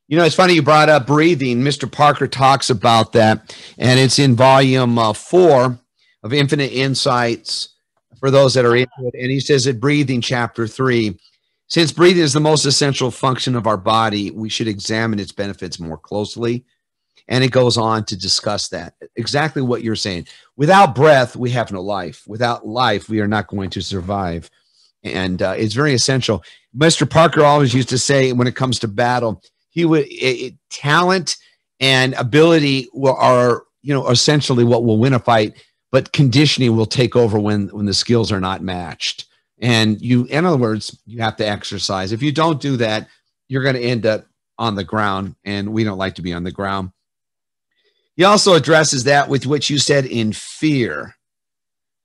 You know, it's funny you brought up breathing. Mr. Parker talks about that, and it's in volume 4 of Infinite Insights for those that are into it. And he says at breathing, chapter 3, since breathing is the most essential function of our body, we should examine its benefits more closely. And it goes on to discuss that. Exactly what you're saying. Without breath, we have no life. Without life, we are not going to survive. And it's very essential. Mr. Parker always used to say when it comes to battle, he would talent and ability are, you know, essentially what will win a fight, but conditioning will take over when the skills are not matched. And you, in other words, you have to exercise. If you don't do that, you're going to end up on the ground, and we don't like to be on the ground. He also addresses that with what you said in fear.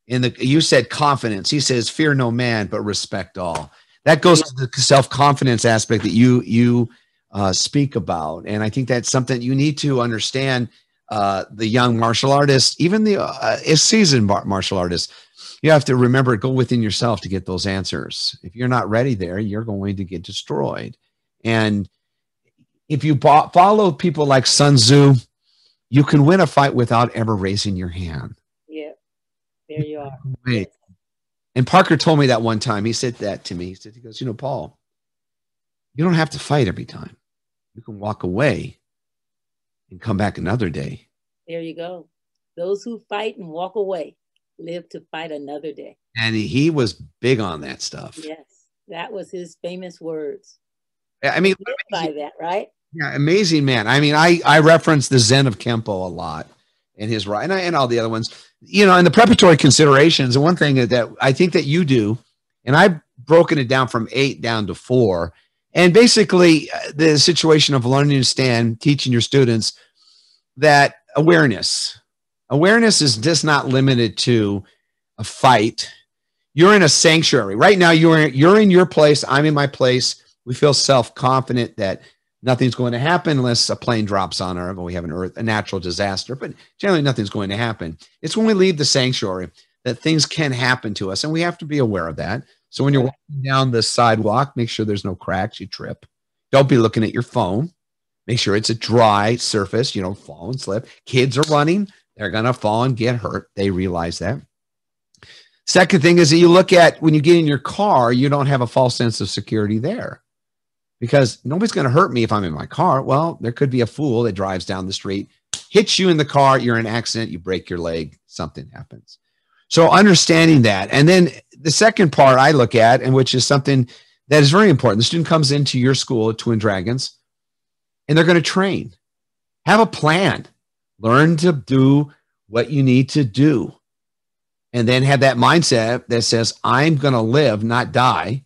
You said confidence. He says, fear no man, but respect all. That goes to the self-confidence aspect that you speak about. And I think that's something you need to understand. The young martial artists, even the seasoned martial artists, you have to remember, go within yourself to get those answers. If you're not ready there, you're going to get destroyed. And if you follow people like Sun Tzu, you can win a fight without ever raising your hand. Yeah, there you are. Yes. And Parker told me that one time. He said that to me. He goes, you know, Paul, you don't have to fight every time. You can walk away and come back another day. There you go. Those who fight and walk away live to fight another day. And he was big on that stuff. Yes, that was his famous words. I mean, by that, right? Yeah, amazing man. I mean, I reference the Zen of Kempo a lot, and his right, and all the other ones. You know, and the preparatory considerations. And one thing that I think that you do, and I've broken it down from 8 down to 4. And basically, the situation of learning to stand, teaching your students that awareness is just not limited to a fight. You're in a sanctuary right now. You're in your place. I'm in my place. We feel self-confident that nothing's going to happen unless a plane drops on Earth or we have a natural disaster, but generally nothing's going to happen. It's when we leave the sanctuary that things can happen to us, and we have to be aware of that. So when you're walking down the sidewalk, make sure there's no cracks, you trip. Don't be looking at your phone. Make sure it's a dry surface, you don't fall and slip. Kids are running, they're going to fall and get hurt. They realize that. Second thing is that you look at when you get in your car, you don't have a false sense of security there. Because nobody's going to hurt me if I'm in my car. Well, there could be a fool that drives down the street, hits you in the car, you're in an accident, you break your leg, something happens. So understanding that. And then the second part I look at, and which is something that is very important. The student comes into your school at Twin Dragons, and they're going to train. Have a plan. Learn to do what you need to do. And then have that mindset that says, I'm going to live, not die.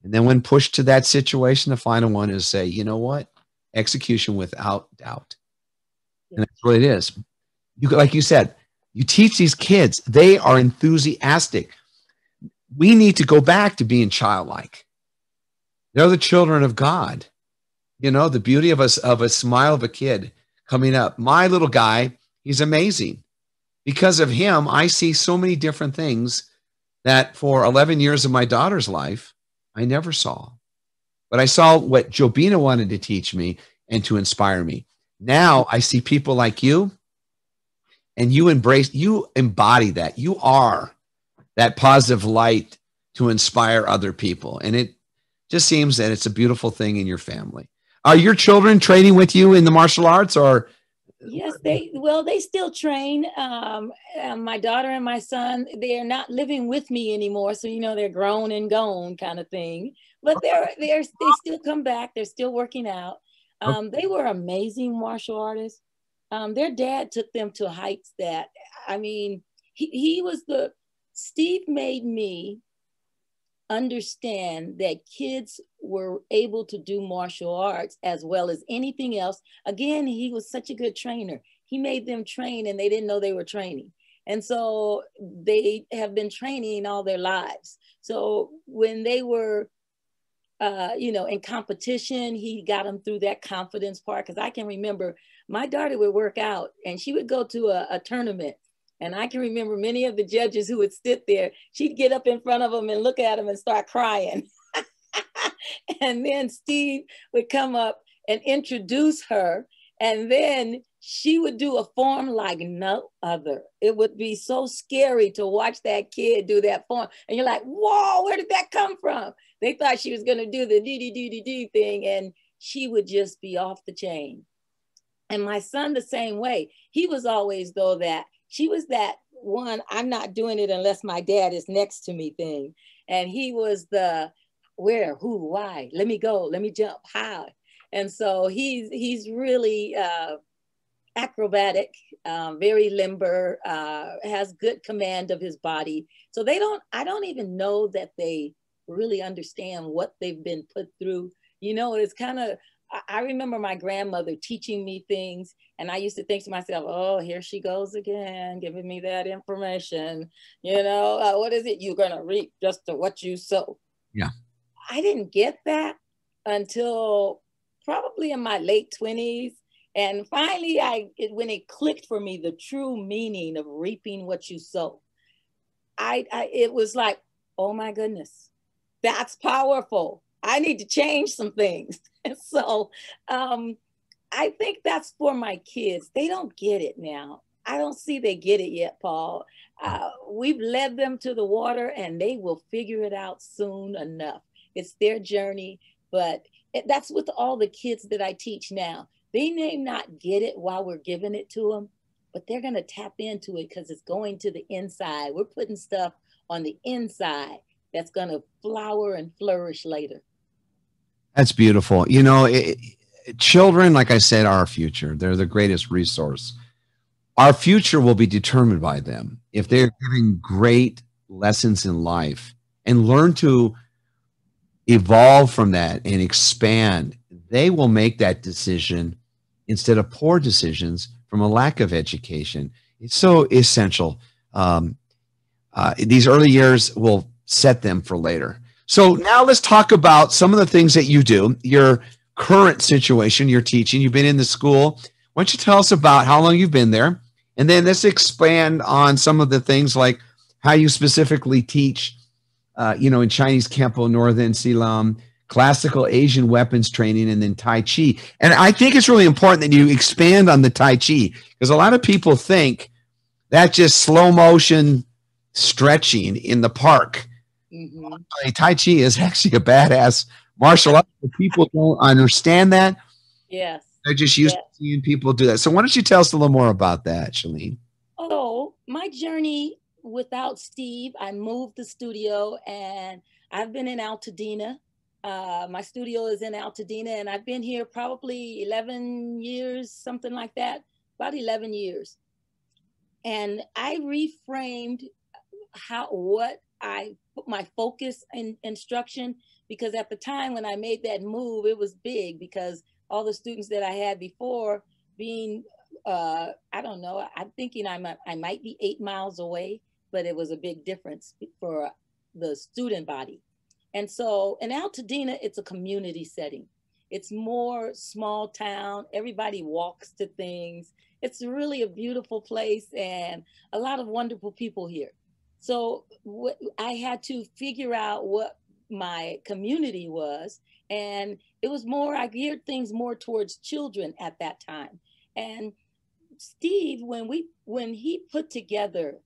And then when pushed to that situation, the final one is say, you know what? Execution without doubt. And that's what it is. Like you said, you teach these kids, they are enthusiastic. We need to go back to being childlike. They're the children of God. You know, the beauty of a smile of a kid coming up. My little guy, he's amazing. Because of him, I see so many different things that for 11 years of my daughter's life, I never saw. But I saw what Jobina wanted to teach me and to inspire me. Now I see people like you, and you embody that. You are that positive light to inspire other people. And it just seems that it's a beautiful thing in your family. Are your children training with you in the martial arts, or? Yes, they still train. My daughter and my son, they are not living with me anymore. So, you know, they're grown and gone kind of thing, but they still come back. They're still working out. They were amazing martial artists. Their dad took them to heights that, I mean, Steve made me understand that kids were able to do martial arts as well as anything else. Again, he was such a good trainer. He made them train and they didn't know they were training. And so they have been training all their lives. So when they were, you know, in competition, he got them through that confidence part. Because I can remember my daughter would work out and she would go to a tournament And I can remember many of the judges who would sit there, she'd get up in front of them and look at them and start crying. And then Steve would come up and introduce her. And then she would do a form like no other. It would be so scary to watch that kid do that form. And you're like, whoa, where did that come from? They thought she was going to do the D thing, and she would just be off the chain. And my son, the same way. He was always, though, that she was that one, I'm not doing it unless my dad is next to me thing. And he was the where, who, why, let me go, let me jump, how. And so he's really acrobatic, very limber, has good command of his body. So I don't even know that they really understand what they've been put through. You know, it's kind of, I remember my grandmother teaching me things, and I used to think to myself, oh, here she goes again, giving me that information. You know, what is it? You're going to reap just to what you sow. Yeah. I didn't get that until probably in my late 20s. And finally, when it clicked for me, the true meaning of reaping what you sow, it was like, oh my goodness, that's powerful. I need to change some things. And so I think that's for my kids. They don't get it now. I don't see they get it yet, Paul. We've led them to the water, and they will figure it out soon enough. It's their journey, but that's with all the kids that I teach now. They may not get it while we're giving it to them, but they're going to tap into it because it's going to the inside. We're putting stuff on the inside that's going to flower and flourish later. That's beautiful. You know, children, like I said, are our future. They're the greatest resource. Our future will be determined by them. If they're giving great lessons in life and learn to evolve from that and expand, they will make that decision instead of poor decisions from a lack of education. It's so essential. These early years will set them for later. So now let's talk about some of the things that you do, your current situation, you're teaching, you've been in the school. Why don't you tell us about how long you've been there? And then let's expand on some of the things like how you specifically teach, in Chinese Kempo, Northern Silum, classical Asian weapons training, and then Tai Chi. And I think it's really important that you expand on the Tai Chi, because a lot of people think that just slow motion stretching in the park. Mm-hmm. Tai Chi is actually a badass martial art. People don't understand that. Yes. They're just used to seeing people do that. So why don't you tell us a little more about that, Shelene? Oh, my journey without Steve, I moved the studio, and I've been in Altadena. My studio is in Altadena, and I've been here probably 11 years, something like that, about 11 years. And I reframed what I put my focus in instruction, because at the time when I made that move, it was big, because all the students that I had before being, I don't know, I'm thinking I might be 8 miles away, but it was a big difference for the student body. And so in Altadena, it's a community setting. It's more small town. Everybody walks to things. It's really a beautiful place and a lot of wonderful people here. So I had to figure out what my community was. And it was more, I geared things more towards children at that time. And Steve, when he put together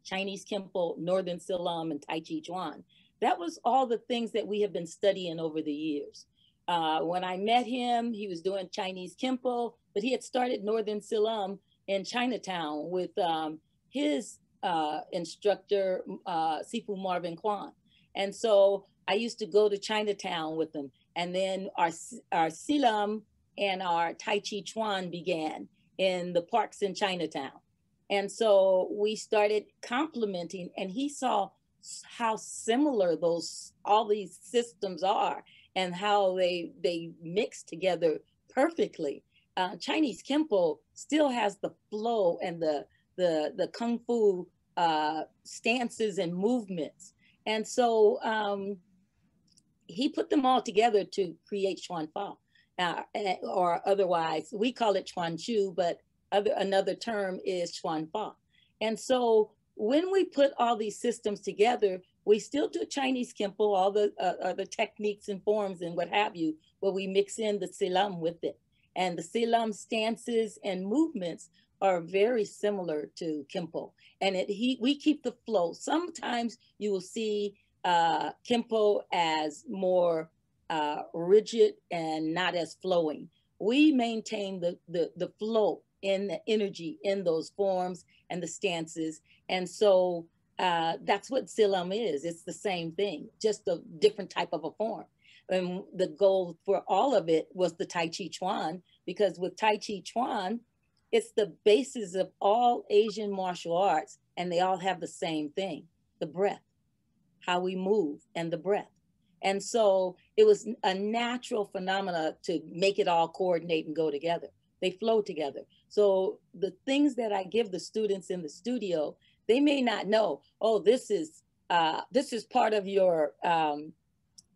Chinese Kempo, Northern Silum, and Tai-Chi Chuan, that was all the things that we have been studying over the years. When I met him, he was doing Chinese Kempo, but he had started Northern Silum in Chinatown with his instructor, Sifu Marvin Kwan. And so I used to go to Chinatown with him. And then our Silum and our Tai-Chi Chuan began in the parks in Chinatown. And so we started complementing, and he saw how similar all these systems are and how they mix together perfectly. Chinese Kempo still has the flow and the Kung Fu stances and movements. And so he put them all together to create Chuan Fa, or otherwise, we call it Chuan Chu, but another term is Chuan Fa. And so when we put all these systems together, we still do Chinese Kempo, all the techniques and forms and what have you, but we mix in the Silum with it. And the Silum stances and movements are very similar to Kempo. And we keep the flow. Sometimes you will see Kempo as more rigid and not as flowing. We maintain the flow in the energy in those forms and the stances. And so that's what Silum is. It's the same thing, just a different type of a form. And the goal for all of it was the Tai-Chi Chuan, because with Tai-Chi Chuan, it's the basis of all Asian martial arts, and they all have the same thing, the breath, how we move and the breath. And so it was a natural phenomena to make it all coordinate and go together. They flow together. So the things that I give the students in the studio, they may not know, oh, this is part of your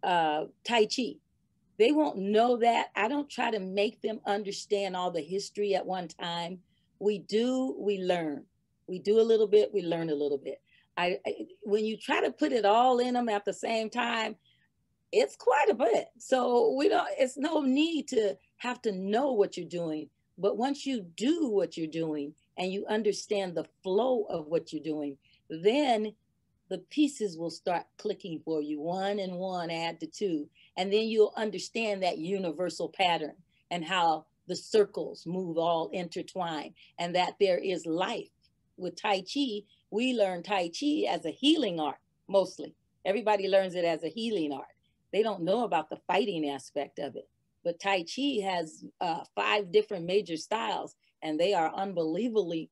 Tai Chi. They won't know that. I don't try to make them understand all the history at one time. We learn. We do a little bit, we learn a little bit. When you try to put it all in them at the same time, it's quite a bit. So it's no need to have to know what you're doing. But once you do what you're doing and you understand the flow of what you're doing, then the pieces will start clicking for you. 1 and 1 add to 2. And then you'll understand that universal pattern and how the circles move all intertwined, and that there is life. With Tai Chi, we learn Tai Chi as a healing art, mostly. Everybody learns it as a healing art. They don't know about the fighting aspect of it. But Tai Chi has 5 different major styles, and they are unbelievably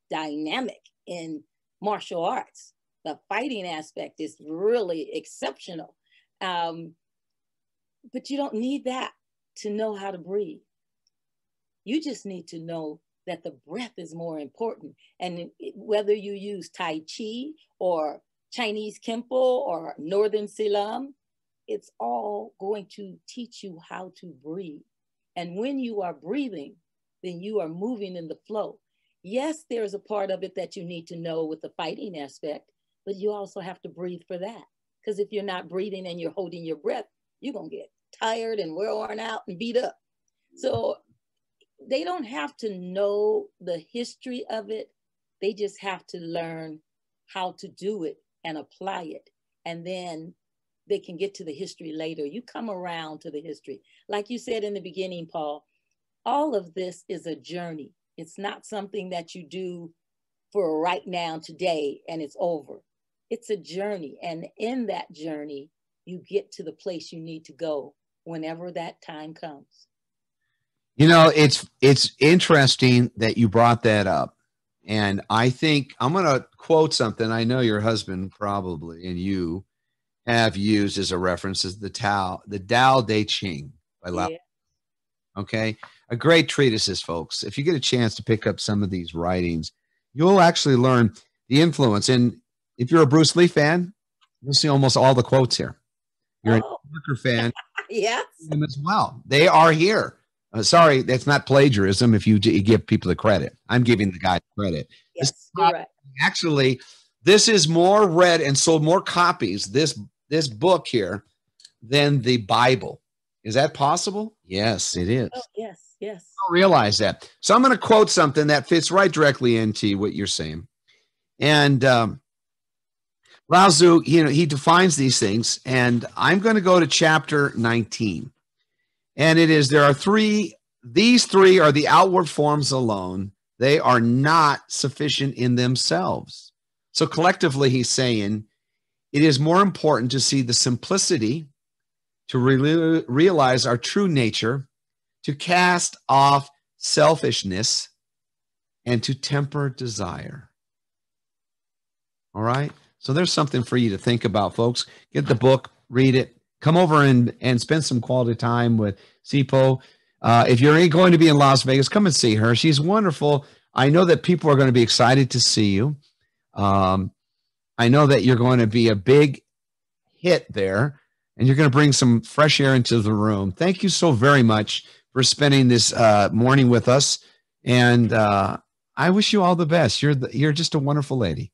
dynamic in martial arts. The fighting aspect is really exceptional. But you don't need that to know how to breathe. You just need to know that the breath is more important. And whether you use Tai Chi or Chinese Kempo or Northern Silum, it's all going to teach you how to breathe. And when you are breathing, then you are moving in the flow. Yes, there's a part of it that you need to know with the fighting aspect, but you also have to breathe for that. Because if you're not breathing and you're holding your breath, you're going to get tired and worn out and beat up. So they don't have to know the history of it. They just have to learn how to do it and apply it. And then they can get to the history later. You come around to the history. Like you said in the beginning, Paul, all of this is a journey. It's not something that you do for right now, today, and it's over. It's a journey. And in that journey, you get to the place you need to go whenever that time comes. You know, it's interesting that you brought that up. And I think I'm going to quote something I know your husband probably and you have used as a reference, as the Tao Te Ching by Lao. Yeah. Okay. A great treatise, folks. If you get a chance to pick up some of these writings, you'll actually learn the influence. And if you're a Bruce Lee fan, you'll see almost all the quotes here. You're a Parker fan. Yes. Them as well. They are here. Sorry, that's not plagiarism if you give people the credit. I'm giving the guy credit. Yes, you're right. Actually, this is more read and sold more copies, this book here, than the Bible. Is that possible? Yes, it is. Oh, yes, yes. I don't realize that. So I'm going to quote something that fits right directly into what you're saying. And Lao Tzu, he defines these things, and I'm going to go to chapter 19. And it is, these three are the outward forms alone. They are not sufficient in themselves. So collectively, he's saying, it is more important to see the simplicity, to realize our true nature, to cast off selfishness, and to temper desire. All right? So there's something for you to think about, folks. Get the book, read it. Come over and spend some quality time with Sipoo. If you're going to be in Las Vegas, come and see her. She's wonderful. I know that people are going to be excited to see you. I know that you're going to be a big hit there, and you're going to bring some fresh air into the room. Thank you so very much for spending this morning with us. And I wish you all the best. You're just a wonderful lady.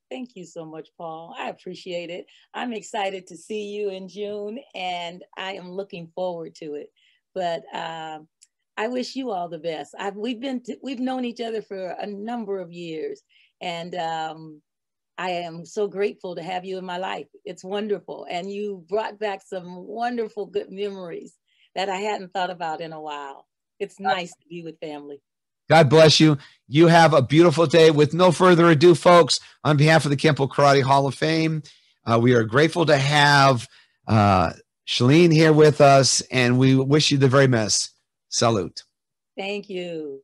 Thank you so much, Paul. I appreciate it. I'm excited to see you in June, and I am looking forward to it. But I wish you all the best. We've known each other for a number of years, and I am so grateful to have you in my life. It's wonderful, and you brought back some wonderful, good memories that I hadn't thought about in a while. It's nice to be with family. God bless you. You have a beautiful day. With no further ado, folks, on behalf of the Kenpo Karate Hall of Fame, we are grateful to have Shelene here with us, and we wish you the very best. Salute. Thank you.